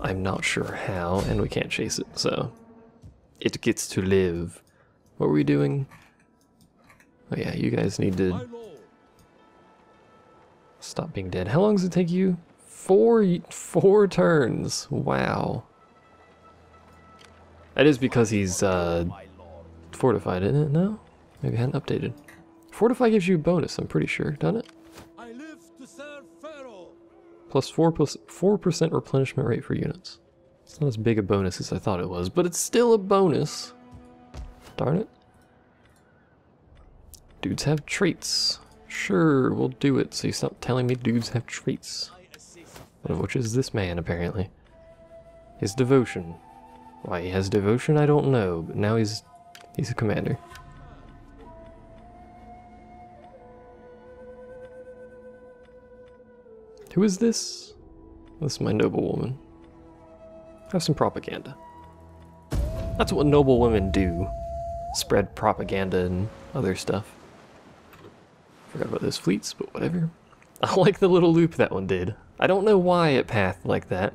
I'm not sure how, and we can't chase it, so it gets to live. What were we doing? Oh yeah, you guys need to stop being dead. How long does it take you? Four turns. Wow. That is because he's fortified, isn't it? No? Maybe I hadn't updated. Fortify gives you a bonus, I'm pretty sure, doesn't it? I live to serve Pharaoh. Plus 4% replenishment rate for units. It's not as big a bonus as I thought it was, but it's still a bonus. Darn it. Dudes have traits. Sure, we'll do it, so you stop telling me dudes have traits. One of which is this man, apparently. His devotion. Why he has devotion, I don't know, but now he's a commander. Who is this? This is my noblewoman. Have some propaganda. That's what noblewomen do. Spread propaganda and other stuff. Forgot about those fleets, but whatever. I like the little loop that one did. I don't know why it pathed like that,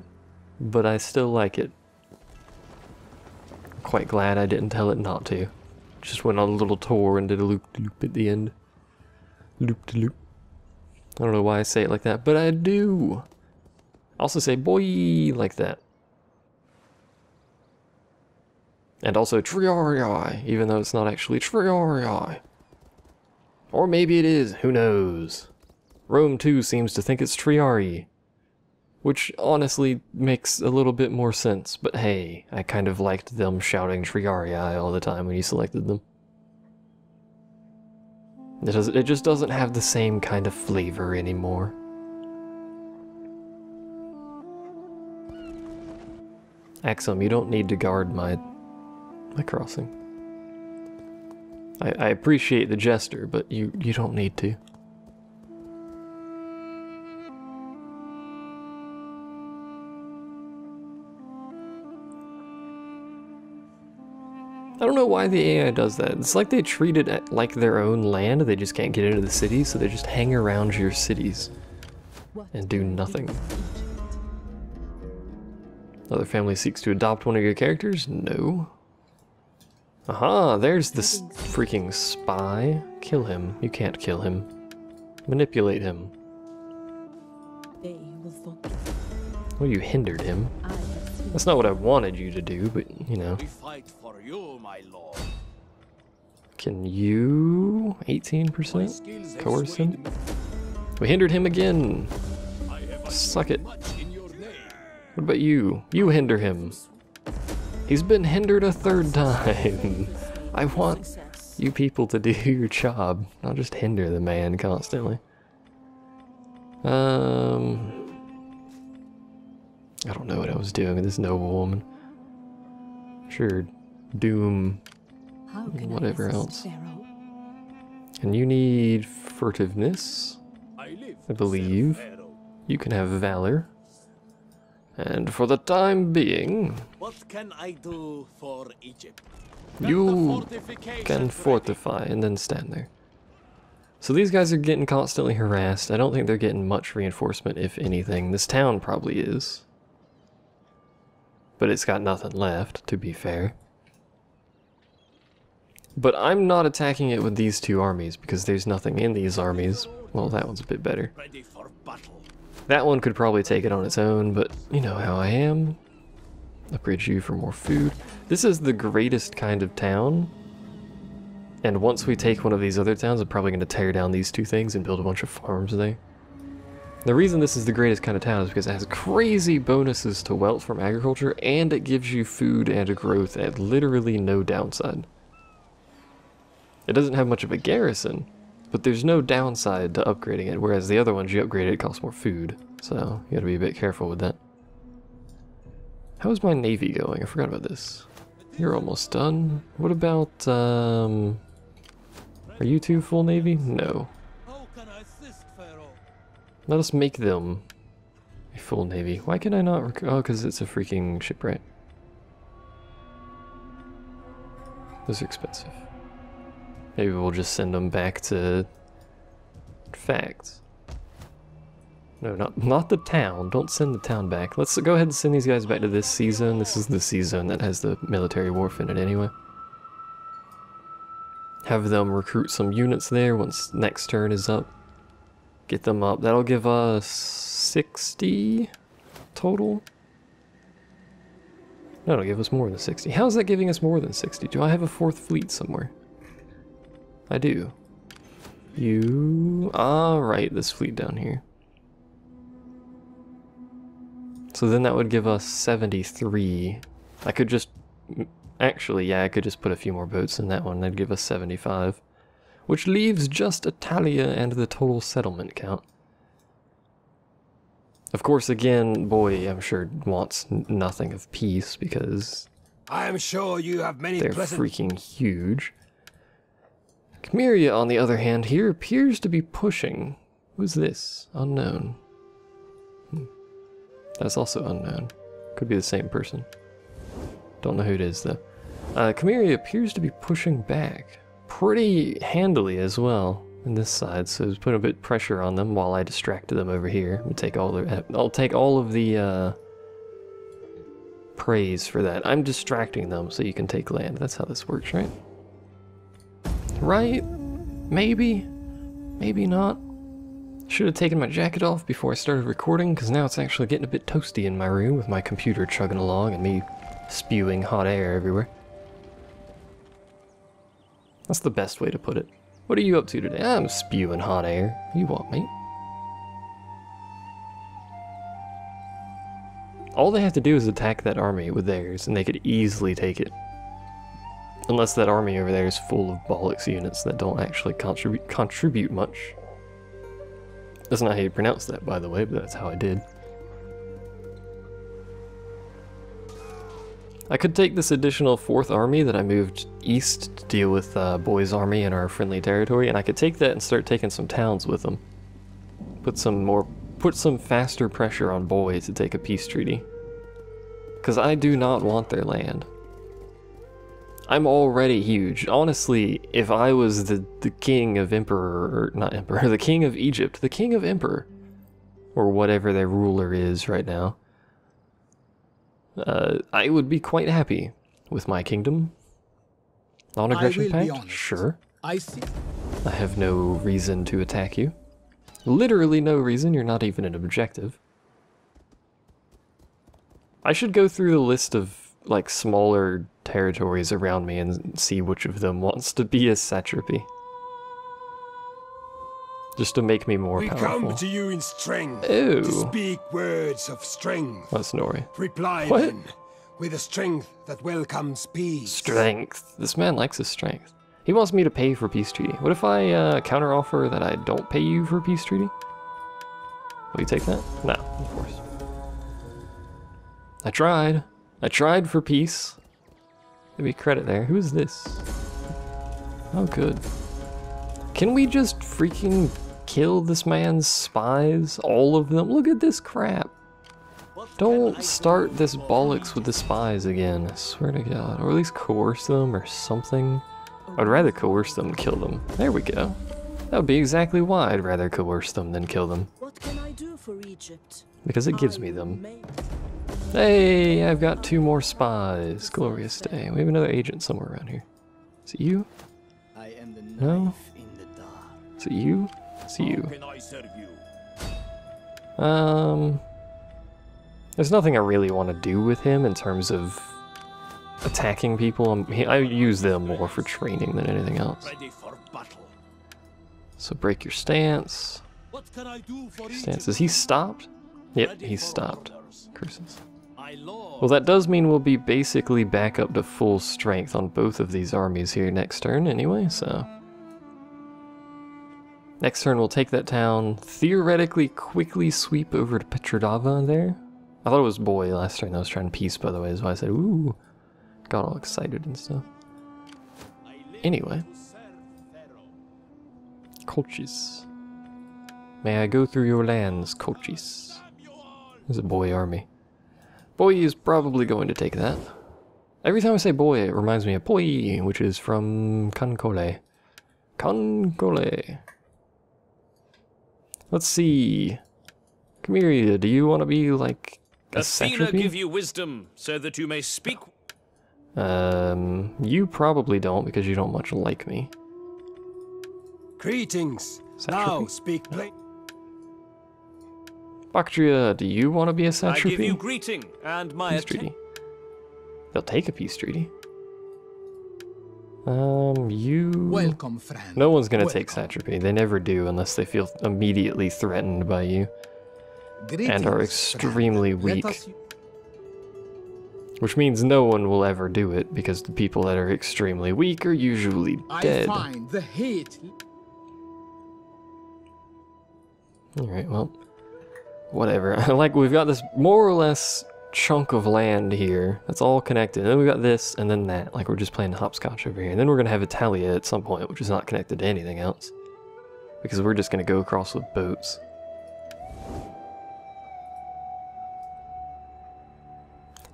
but I still like it. I'm quite glad I didn't tell it not to. Just went on a little tour and did a loop-de-loop at the end. Loop-de-loop. I don't know why I say it like that, but I do. I also say boy like that. And also Triarii, even though it's not actually Triarii. Or maybe it is, who knows. Rome too seems to think it's Triarii. Which honestly makes a little bit more sense, but hey, I kind of liked them shouting Triarii all the time when you selected them. It just doesn't have the same kind of flavor anymore. Axum, you don't need to guard my crossing. I appreciate the gesture, but you don't need to. I don't know why the AI does that. It's like they treat it like their own land. They just can't get into the city, so they just hang around your cities and do nothing. Another family seeks to adopt one of your characters? No. Aha, there's this freaking spy. Kill him. You can't kill him. Manipulate him. Well, you hindered him. That's not what I wanted you to do, but, you know. We fight for you, my lord. Can you... 18%? Coerce him? We hindered him again. Suck it. What about you? You hinder him. He's been hindered a third time. I want you people to do your job, not just hinder the man constantly. I don't know what I was doing with this noblewoman. Sure, doom, whatever else. And you need furtiveness, I believe. You can have valor. And for the time being, what can I do for Egypt? You can fortify and then stand there. So these guys are getting constantly harassed. I don't think they're getting much reinforcement, if anything. This town probably is. But it's got nothing left, to be fair. But I'm not attacking it with these two armies, because there's nothing in these armies. Well, that one's a bit better. Ready for battle. That one could probably take it on its own, but you know how I am. Upgrade you for more food. This is the greatest kind of town. And once we take one of these other towns, I'm probably going to tear down these two things and build a bunch of farms there. The reason this is the greatest kind of town is because it has crazy bonuses to wealth from agriculture, and it gives you food and growth at literally no downside. It doesn't have much of a garrison, but there's no downside to upgrading it, whereas the other ones you upgrade it costs more food, so you gotta be a bit careful with that. How is my navy going? I forgot about this. You're almost done. What about, are you two full navy? No. How can I assist, Pharaoh? Let us make them a full navy. Why can I not oh, because it's a freaking shipwright. Those are expensive. Maybe we'll just send them back to facts. No, not the town. Don't send the town back. Let's go ahead and send these guys back to this sea zone. This is the sea zone that has the military wharf in it anyway. Have them recruit some units there once next turn is up. Get them up. That'll give us 60 total. No, it'll give us more than 60. How's that giving us more than 60? Do I have a fourth fleet somewhere? I do. Right, this fleet down here. So then that would give us 73. I could just... Actually, yeah, I could just put a few more boats in that one. That'd give us 75. Which leaves just Italia and the total settlement count. Of course, again, boy, I'm sure wants nothing of peace because... I am sure you have many they're freaking huge. Chimeria, on the other hand, here appears to be pushing. Who's this? Unknown. That's also unknown. Could be the same person. Don't know who it is, though. Chimeria appears to be pushing back. Pretty handily as well in this side, so it's put a bit of pressure on them while I distracted them over here. I'll take all of the praise for that. I'm distracting them so you can take land. That's how this works, right? Right? Maybe? Maybe not. Should have taken my jacket off before I started recording, because now it's actually getting a bit toasty in my room with my computer chugging along and me spewing hot air everywhere. That's the best way to put it. What are you up to today? I'm spewing hot air. You what, mate? All they have to do is attack that army with theirs, and they could easily take it. Unless that army over there is full of bollocks units that don't actually contribute much. That's not how you pronounce that, by the way, but that's how I did. I could take this additional 4th army that I moved east to deal with Boy's army in our friendly territory, and I could take that and start taking some towns with them. Put some faster pressure on Boy to take a peace treaty. Because I do not want their land. I'm already huge. Honestly, if I was the king of Emperor, or not Emperor, the king of Egypt, the king of Emperor, or whatever their ruler is right now, I would be quite happy with my kingdom. Non-aggression pact? Sure. I see. I have no reason to attack you. Literally no reason, you're not even an objective. I should go through the list of like smaller territories around me and see which of them wants to be a satrapy. Just to make me more powerful. We come to you in strength. Oh. To speak words of strength. That's Nori. Reply What? then with a strength that welcomes peace. Strength. This man likes his strength. He wants me to pay for peace treaty. What if I counteroffer that I don't pay you for peace treaty? Will you take that? No, of course. I tried. I tried for peace. Give me credit there. Who is this? Oh, good. Can we just freaking kill this man's spies? All of them? Look at this crap. Don't start this bollocks with the spies again. I swear to God. Or at least coerce them or something. I'd rather coerce them than kill them. There we go. That would be exactly why I'd rather coerce them than kill them. What can I do for Egypt? Because it gives me them. Hey, I've got 2 more spies. Glorious day. We have another agent somewhere around here. Is it you? I am the No. knife in the dark. Is it you? It's you. How can I serve you? There's nothing I really want to do with him in terms of attacking people. I use them more for training than anything else. Ready for battle. So break your stance. What can I do for Stance. Egypt? Is he stopped? Yep, Ready he's for stopped. orders. Curses. My lord. Well, that does mean we'll be basically back up to full strength on both of these armies here next turn anyway, so... Next turn we'll take that town, theoretically quickly sweep over to Petrodava there. I thought it was Boy last turn that was trying peace, by the way, is why I said, ooh, got all excited and stuff. I live Anyway. to serve Pharaoh. Colchis. May I go through your lands, Colchis? There's a Boy army. Boy is probably going to take that. Every time I say Boy, it reminds me of Boy, which is from Concole. Concole. Let's see. Camelia, do you want to be like a Athena satrapy? give you wisdom so that you may speak. You probably don't because you don't much like me. Greetings. Satrapy? Now speak plain. Bactria, do you want to be a I satrapy? give you greeting and my Peace treaty. They'll take a peace treaty. You... Welcome, friend. No one's gonna take satrapy. They never do unless they feel immediately threatened by you. And are extremely weak. Which means no one will ever do it, because the people that are extremely weak are usually dead. I find the hate. Alright, well, whatever. Like, we've got this more or less chunk of land here that's all connected. And then we've got this, and then that. Like, we're just playing hopscotch over here. And then we're gonna have Italia at some point, which is not connected to anything else. Because we're just gonna go across with boats.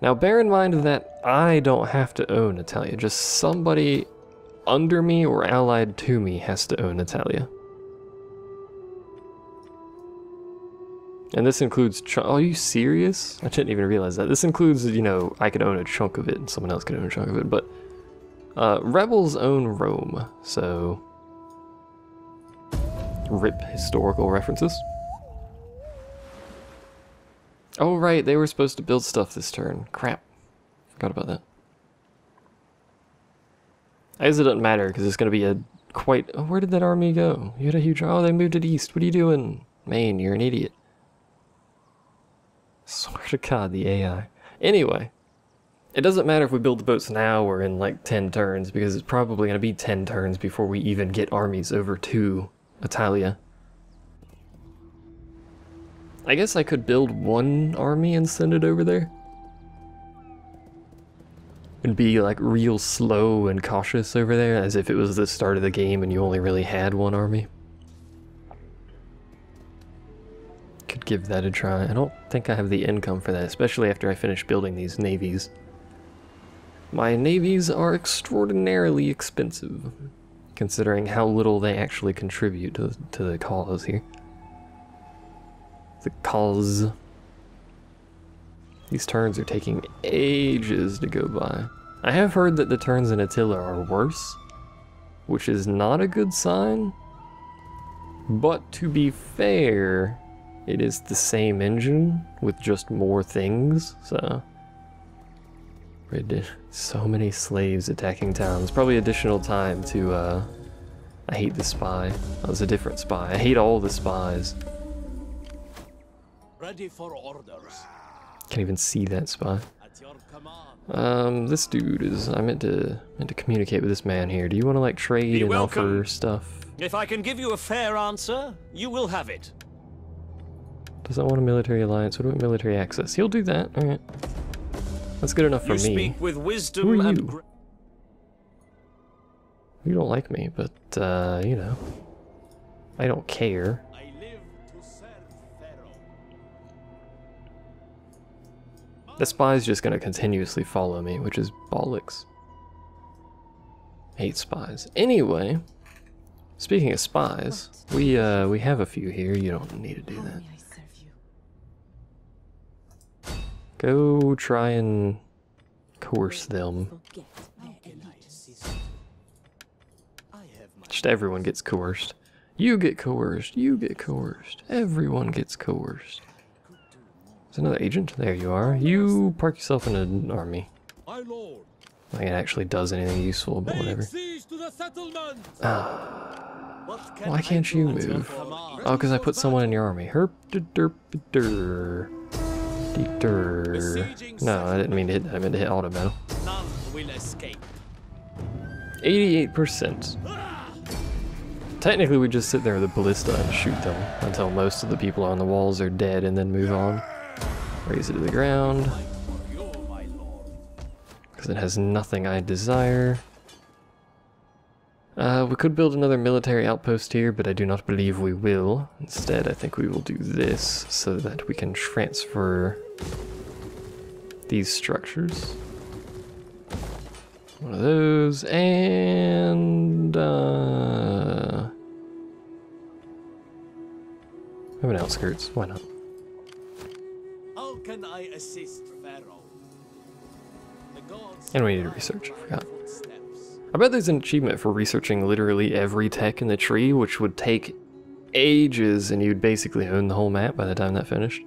Now, bear in mind that I don't have to own Italia. Just somebody under me or allied to me has to own Italia. And this includes... Oh, are you serious? I didn't even realize that. This includes, you know, I could own a chunk of it and someone else could own a chunk of it. But rebels own Rome, so... RIP historical references. Oh right, they were supposed to build stuff this turn. Crap. Forgot about that. I guess it doesn't matter, because it's going to be a quite... Oh, where did that army go? You had a huge... Oh, they moved it east. What are you doing? Maine, you're an idiot. Swear to God, the AI. Anyway. It doesn't matter if we build the boats now or in like 10 turns, because it's probably going to be 10 turns before we even get armies over to Italia. I guess I could build one army and send it over there. And be like real slow and cautious over there, as if it was the start of the game and you only really had one army. Could give that a try. I don't think I have the income for that, especially after I finish building these navies. My navies are extraordinarily expensive, considering how little they actually contribute to the cause here. The cause. These turns are taking ages to go by. I have heard that the turns in Attila are worse, which is not a good sign. But to be fair, it is the same engine with just more things, so... So many slaves attacking towns. Probably additional time to, I hate the spy. That was a different spy. I hate all the spies. Ready for orders. Can't even see that spy. At your command. This dude is... I meant to communicate with this man here. Do you want to, like, trade Be and welcome. offer stuff? If I can give you a fair answer, you will have it. Does that want a military alliance? What about military access? He'll do that. Alright. That's good enough for You me. speak with wisdom Who are and you? You don't like me, but, you know. I don't care. I live to serve Pharaoh. The spy's just gonna continuously follow me, which is bollocks. Hate spies. Anyway, speaking of spies, we have a few here. You don't need to do that. Go try and coerce them. Just everyone gets coerced. You get coerced. You get coerced. Everyone gets coerced. There's another agent. There you are. You park yourself in an army. My lord. Like it actually does anything useful, but whatever. Siege to the settlement. Why can't you move? Oh, because I put someone in your army. Herp derp der. No, I didn't mean to hit that. I meant to hit auto battle. None will escape. 88%. Technically, we just sit there with a ballista and shoot them until most of the people on the walls are dead and then move on. Raise it to the ground. Because it has nothing I desire. We could build another military outpost here, but I do not believe we will. Instead, I think we will do this so that we can transfer these structures. One of those, and have an outskirts. Why not? assist Pharaoh? The gods And we need to research, I forgot. footsteps. I bet there's an achievement for researching literally every tech in the tree, which would take ages, and you'd basically own the whole map by the time that finished.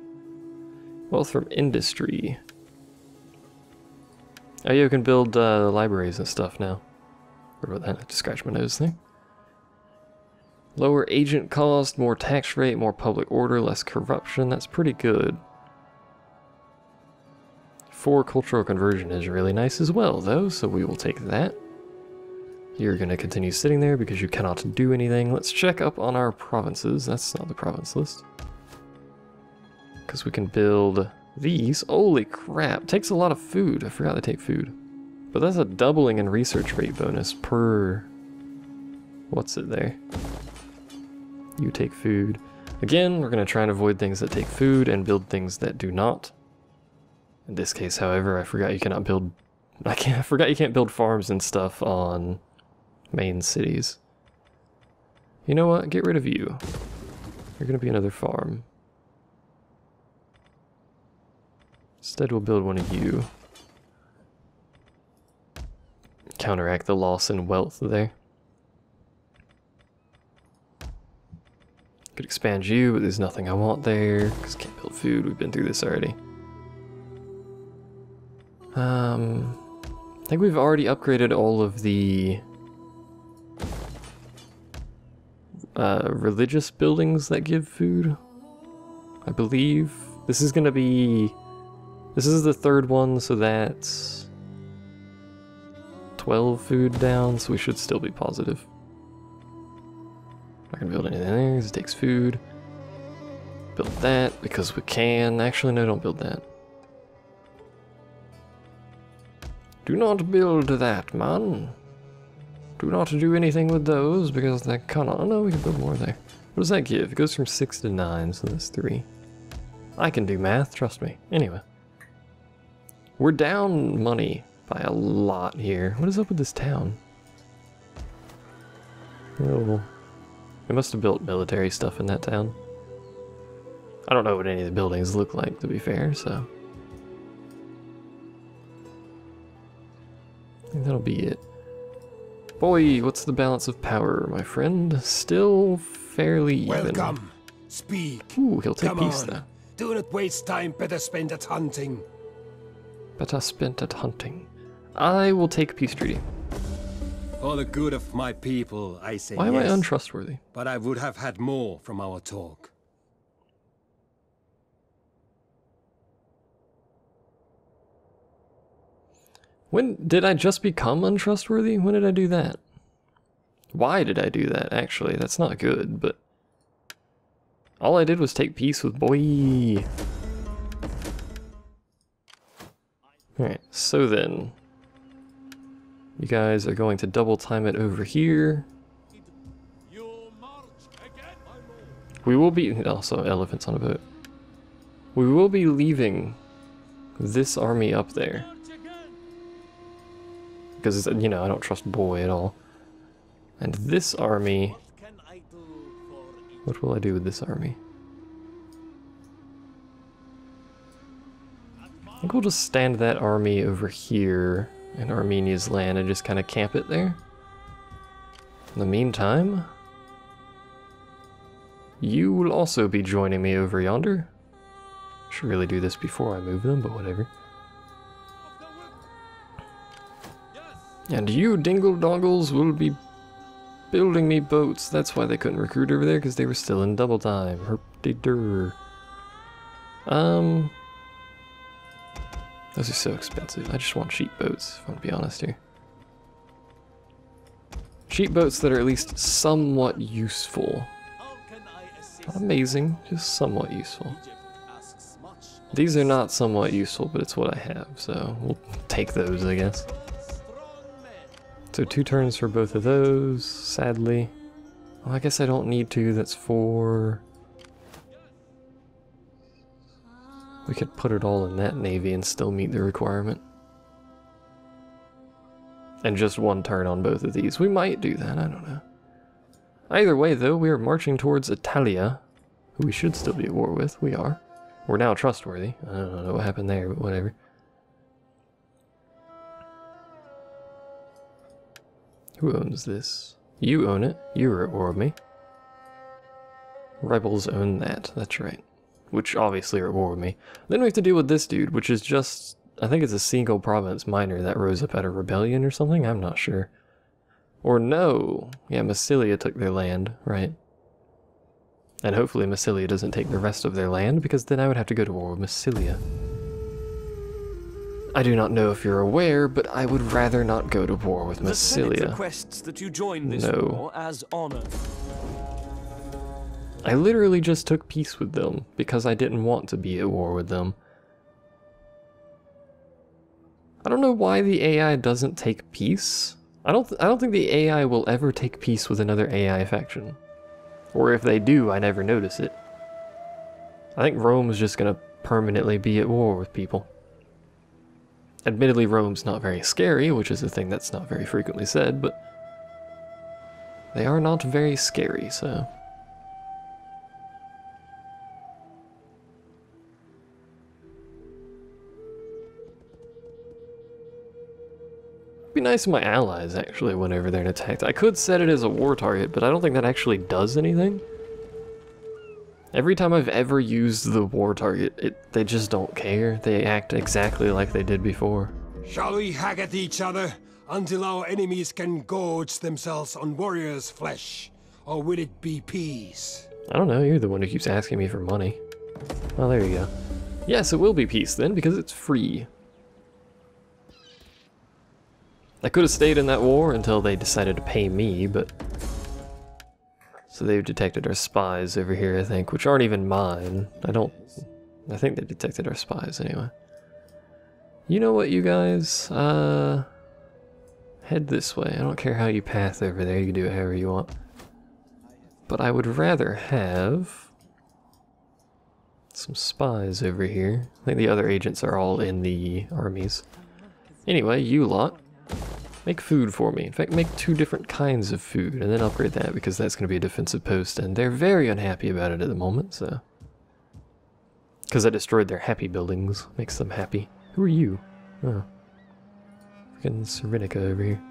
Wealth from industry. Oh, you can build libraries and stuff now. What about that? I just scratched my nose thing. Lower agent cost, more tax rate, more public order, less corruption. That's pretty good. 4 cultural conversion is really nice as well, though, so we will take that. You're going to continue sitting there because you cannot do anything. Let's check up on our provinces. That's not the province list. Because we can build these. Holy crap. Takes a lot of food. I forgot to take food. But that's a doubling in research rate bonus per... What's it there? You take food. Again, we're going to try and avoid things that take food and build things that do not. In this case, however, I forgot you cannot build... I forgot you can't build farms and stuff on main cities. You know what? Get rid of you. You're going to be another farm. Instead, we'll build one of you. Counteract the loss in wealth there. Could expand you, but there's nothing I want there, because can't build food. We've been through this already. I think we've already upgraded all of the religious buildings that give food, I believe. This is gonna be... This is the 3rd one, so that's 12 food down, so we should still be positive. Not gonna build anything there, because it takes food. Build that, because we can. Actually, no, don't build that. Do not build that, man. Do not do anything with those, because they cannot... Oh no, we can build more there. What does that give? It goes from 6 to 9, so that's 3. I can do math, trust me. Anyway. We're down money by a lot here. What is up with this town? Oh... We must have built military stuff in that town. I don't know what any of the buildings look like, to be fair, so... I think that'll be it. Boy, what's the balance of power, my friend? Still fairly even. Welcome. Speak. Ooh, he'll take Come peace, on. though. Do not waste time. Better spend it hunting. Better spent at hunting. I will take peace treaty. For the good of my people, I say Why am I untrustworthy? But I would have had more from our talk. When did I just become untrustworthy? When did I do that? Why did I do that, actually? That's not good, but... All I did was take peace with boy. Alright, so then... You guys are going to double time it over here. You march again, my lord. We will be... Also, elephants on a boat. We will be leaving this army up there. March again. Because, you know, I don't trust boy at all. And this army... What can I do for Egypt? What will I do with this army? I think we'll just stand that army over here in Armenia's land and just kind of camp it there. In the meantime, you will also be joining me over yonder. Should really do this before I move them, but whatever. And you dingle-dongles will be building me boats. That's why they couldn't recruit over there, because they were still in double time. Herp-de-dur. Those are so expensive. I just want cheap boats, if I want to be honest here. Cheap boats that are at least somewhat useful. How can I assist? Not amazing, just somewhat useful. Egypt asks much. These are not somewhat useful, but it's what I have, so we'll take those, I guess. Strong men. So 2 turns for both of those, sadly. Well, I guess I don't need to, that's 4. We could put it all in that navy and still meet the requirement. And just 1 turn on both of these. We might do that, I don't know. Either way, though, we are marching towards Italia, who we should still be at war with. We are. We're now trustworthy. I don't know what happened there, but whatever. Who owns this? You own it. You're at war with me. Rebels own that. That's right. Which obviously are at war with me. Then we have to deal with this dude, which is just... I think it's a single province minor that rose up out of rebellion or something? I'm not sure. Or no. Yeah, Massilia took their land, right? And hopefully Massilia doesn't take the rest of their land, because then I would have to go to war with Massilia. I do not know if you're aware, but I would rather not go to war with The Senate Massilia. requests that you join this No. war as honor. I literally just took peace with them, because I didn't want to be at war with them. I don't know why the AI doesn't take peace. I don't think the AI will ever take peace with another AI faction. Or if they do, I never notice it. I think Rome's just gonna permanently be at war with people. Admittedly, Rome's not very scary, which is a thing that's not very frequently said, but they are not very scary, so... Be nice to my allies, actually, whenever they're attacked. I could set it as a war target, but I don't think that actually does anything. Every time I've ever used the war target, they just don't care. They act exactly like they did before. Shall we hack at each other until our enemies can gorge themselves on warriors' flesh? Or will it be peace? I don't know, you're the one who keeps asking me for money. Oh, there you go. Yes, it will be peace then, because it's free. I could have stayed in that war until they decided to pay me, but... So they've detected our spies over here, I think, which aren't even mine. I think they detected our spies anyway. You know what, you guys? Head this way. I don't care how you path over there, you can do it however you want. But I would rather have... some spies over here. I think the other agents are all in the armies. Anyway, you lot. Make food for me. In fact, make 2 different kinds of food, and then upgrade that, because that's going to be a defensive post, and they're very unhappy about it at the moment, so... Because I destroyed their happy buildings. Makes them happy. Who are you? Oh. Freaking Cyrenica over here.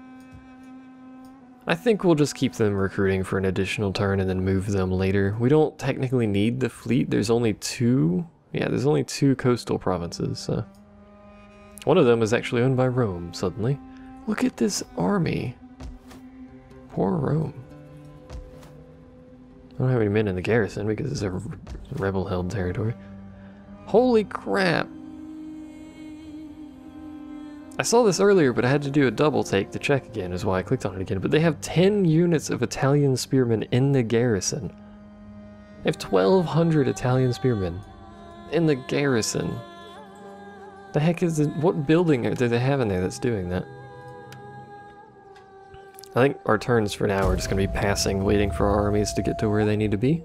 I think we'll just keep them recruiting for an additional turn, and then move them later. We don't technically need the fleet. There's only 2... Yeah, there's only 2 coastal provinces, so... One of them is actually owned by Rome, suddenly. Look at this army. Poor Rome. I don't have any men in the garrison because it's a rebel-held territory. Holy crap! I saw this earlier, but I had to do a double take to check again, is why I clicked on it again. But they have 10 units of Italian spearmen in the garrison. They have 1,200 Italian spearmen in the garrison. The heck is it? What building do they have in there that's doing that? I think our turns for now are just going to be passing, waiting for our armies to get to where they need to be.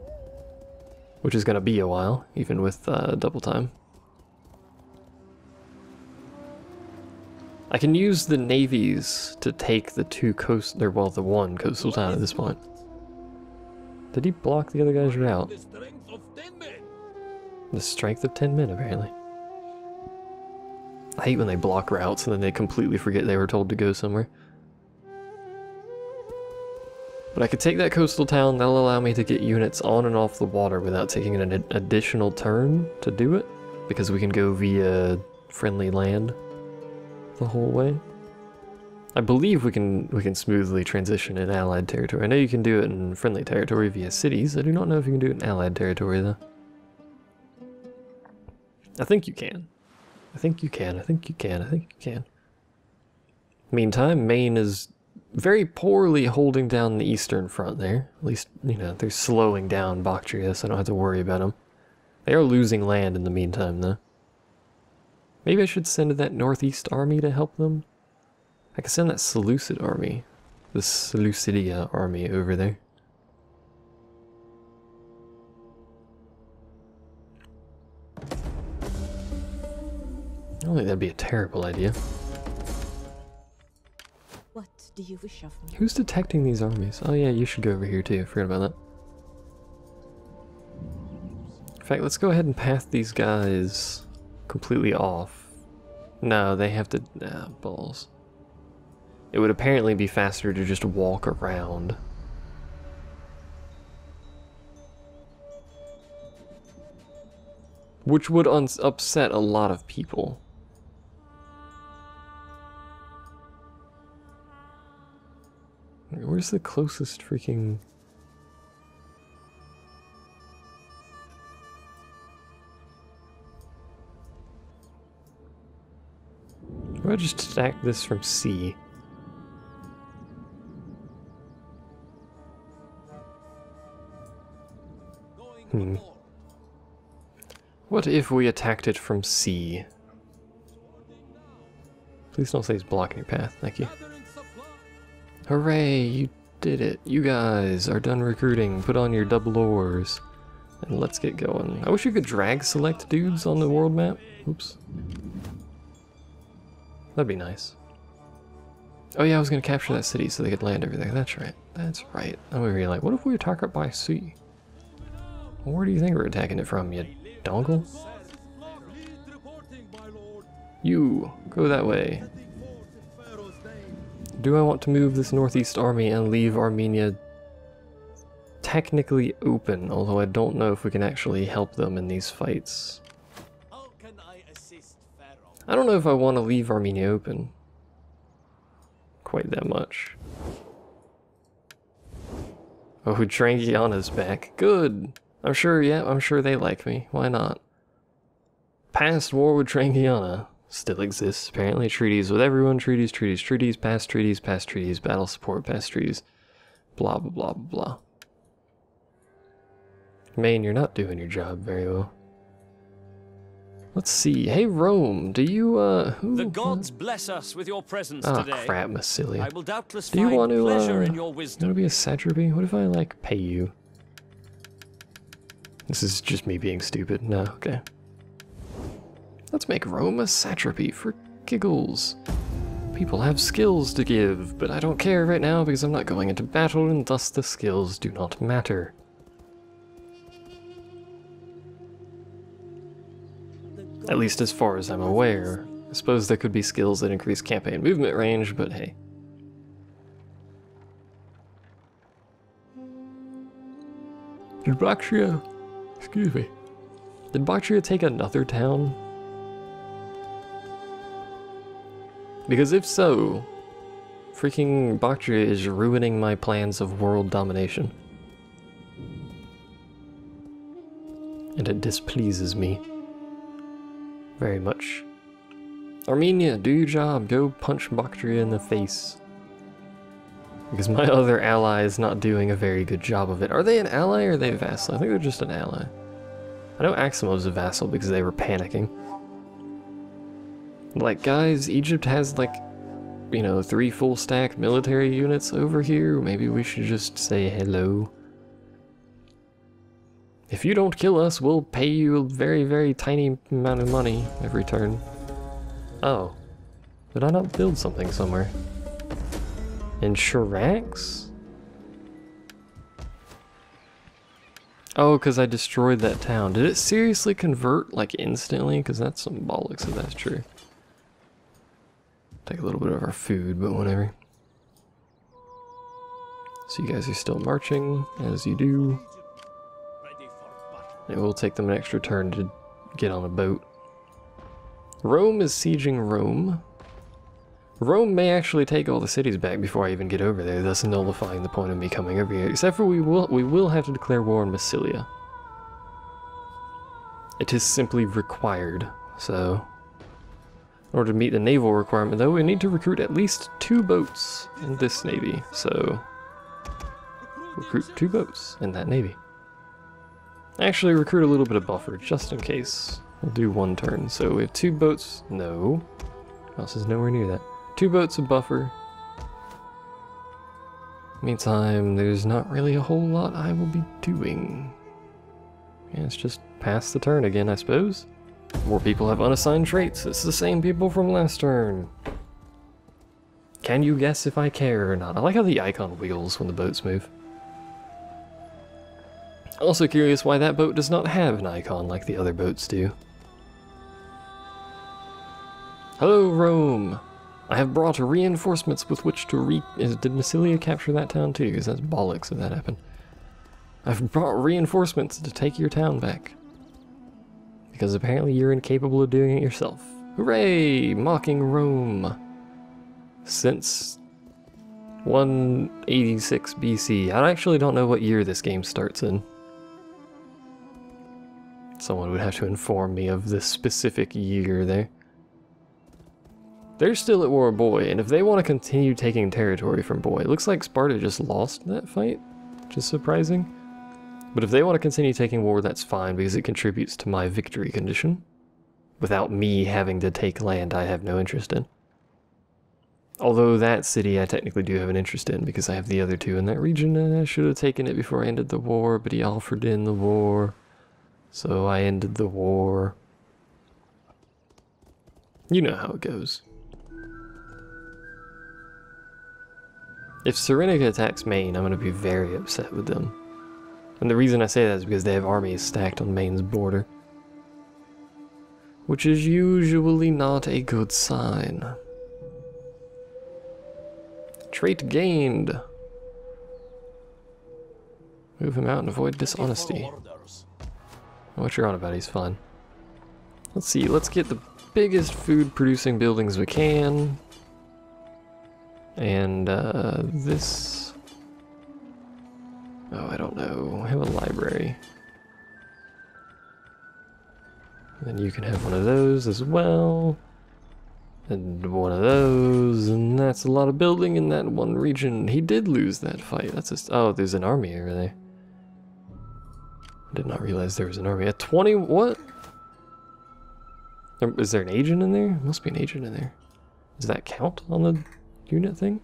Which is going to be a while, even with double time. I can use the navies to take the 2 the 1 coastal town at this point. Did he block the other guy's route? The strength of 10 men. The strength of 10 men, apparently. I hate when they block routes and then they completely forget they were told to go somewhere. But I could take that coastal town. That'll allow me to get units on and off the water without taking an additional turn to do it, because we can go via friendly land the whole way. I believe we can smoothly transition in allied territory. I know you can do it in friendly territory via cities. I do not know if you can do it in allied territory though. I think you can. I think you can. I think you can. I think you can. Meantime, Maine is very poorly holding down the eastern front there. At least, you know, they're slowing down Bactria, so I don't have to worry about them. They are losing land in the meantime, though. Maybe I should send that northeast army to help them? I could send that Seleucid army. The Seleucidia army over there. I don't think that'd be a terrible idea. What do you wish of me? Who's detecting these armies? Oh yeah, you should go over here too. I forgot about that. In fact, let's go ahead and path these guys completely off. No, they have to... balls. It would apparently be faster to just walk around. Which would upset a lot of people. Where's the closest freaking... What if I just stack this from C? What if we attacked it from C? Please don't say it's blocking your path, thank you. Hooray, you did it. You guys are done recruiting. Put on your double oars. And let's get going. I wish you could drag select dudes on the world map. Oops. That'd be nice. Oh yeah, I was gonna capture that city so they could land over there. That's right. That's right. And we were like, what if we attack it by sea? Well, where do you think we're attacking it from, you dongle? You, go that way. Do I want to move this northeast army and leave Armenia technically open, although I don't know if we can actually help them in these fights. How can I assist Pharaoh? I don't know if I want to leave Armenia open quite that much. Oh, Trangiana's back. Good! I'm sure, yeah, I'm sure they like me. Why not? Past war with Trangiana still exists, apparently. Treaties with everyone, treaties, past treaties, battle support, past treaties. Blah, blah, blah, blah, blah. Maine, you're not doing your job very well. Let's see. Hey, Rome, do you, The gods bless us with your presence oh, today. crap, Massilia. I will doubtless Do you find want to, pleasure in your want wisdom. to be a satrapy? What if I, like, pay you? This is just me being stupid. No, okay. Let's make Rome a satrapy for giggles. People have skills to give, but I don't care right now because I'm not going into battle and thus the skills do not matter. At least as far as I'm aware. I suppose there could be skills that increase campaign movement range, but hey. Did Bactria... Excuse me. Did Bactria take another town? Because if so, freaking Bactria is ruining my plans of world domination. And it displeases me. Very much. Armenia, do your job. Go punch Bactria in the face. Because my other ally is not doing a very good job of it. Are they an ally or are they a vassal? I think they're just an ally. I know Aximov's a vassal because they were panicking. Like, guys, Egypt has, like, you know, 3 full stack military units over here. Maybe we should just say hello. If you don't kill us, we'll pay you a very, very tiny amount of money every turn. Oh. Did I not build something somewhere? In Chirax? Oh, because I destroyed that town. Did it seriously convert, like, instantly? Because that's some bollocks if that's true. Take a little bit of our food, but whatever. So you guys are still marching, as you do. Ready for battle. It will take them an extra turn to get on a boat. Rome is sieging Rome. Rome may actually take all the cities back before I even get over there, thus nullifying the point of me coming over here. Except for we will have to declare war on Massilia. It is simply required, so... In order to meet the naval requirement, though, we need to recruit at least 2 boats in this navy, so... Recruit 2 boats in that navy. Actually, recruit a little bit of buffer, just in case. We'll do 1 turn, so we have 2 boats... No. Else is nowhere near that. 2 boats of buffer. Meantime, there's not really a whole lot I will be doing. Yeah, it's just pass the turn again, I suppose. More people have unassigned traits. It's the same people from last turn. Can you guess if I care or not? I like how the icon wiggles when the boats move. Also curious why that boat does not have an icon like the other boats do. Hello, Rome! I have brought reinforcements with which to Did Massilia capture that town too? Because that's bollocks if that happened. I've brought reinforcements to take your town back. Because apparently you're incapable of doing it yourself. Hooray! Mocking Rome! Since 186 BC. I actually don't know what year this game starts in. Someone would have to inform me of the specific year there. They're still at war with Boy, and if they want to continue taking territory from Boy, it looks like Sparta just lost that fight, which is surprising. But if they want to continue taking war, that's fine, because it contributes to my victory condition. Without me having to take land I have no interest in. Although that city I technically do have an interest in, because I have the other two in that region, and I should have taken it before I ended the war, but he offered to end the war. So I ended the war. You know how it goes. If Cyrenaica attacks Maine, I'm going to be very upset with them. And the reason I say that is because they have armies stacked on Maine's border. Which is usually not a good sign. Trait gained. Move him out and avoid dishonesty. What you're on about, he's fine. Let's see, let's get the biggest food producing buildings we can. And this... Oh, I don't know. I have a library. And then you can have one of those as well. And one of those, and that's a lot of building in that one region. He did lose that fight. That's just... Oh, there's an army over there. I did not realize there was an army. At 20... What? Is there an agent in there? Must be an agent in there. Does that count on the unit thing?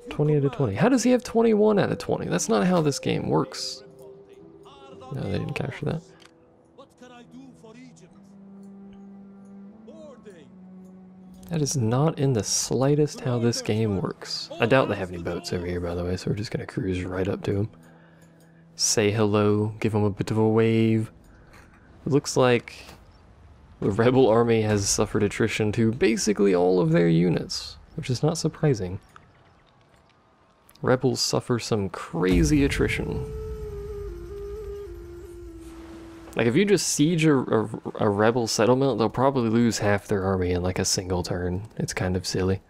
20 out of 20. How does he have 21 out of 20? That's not how this game works. No, they didn't capture that. What can I do for Egypt? Boarding. That is not in the slightest how this game works. I doubt they have any boats over here, by the way, so we're just gonna cruise right up to them. Say hello, give them a bit of a wave. It looks like the rebel army has suffered attrition to basically all of their units, which is not surprising. Rebels suffer some crazy attrition. Like, if you just siege a rebel settlement, they'll probably lose half their army in like a single turn. It's kind of silly.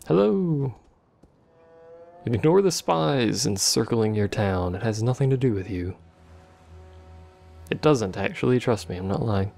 Hello! Ignore the spies encircling your town. It has nothing to do with you. It doesn't, actually. Trust me, I'm not lying.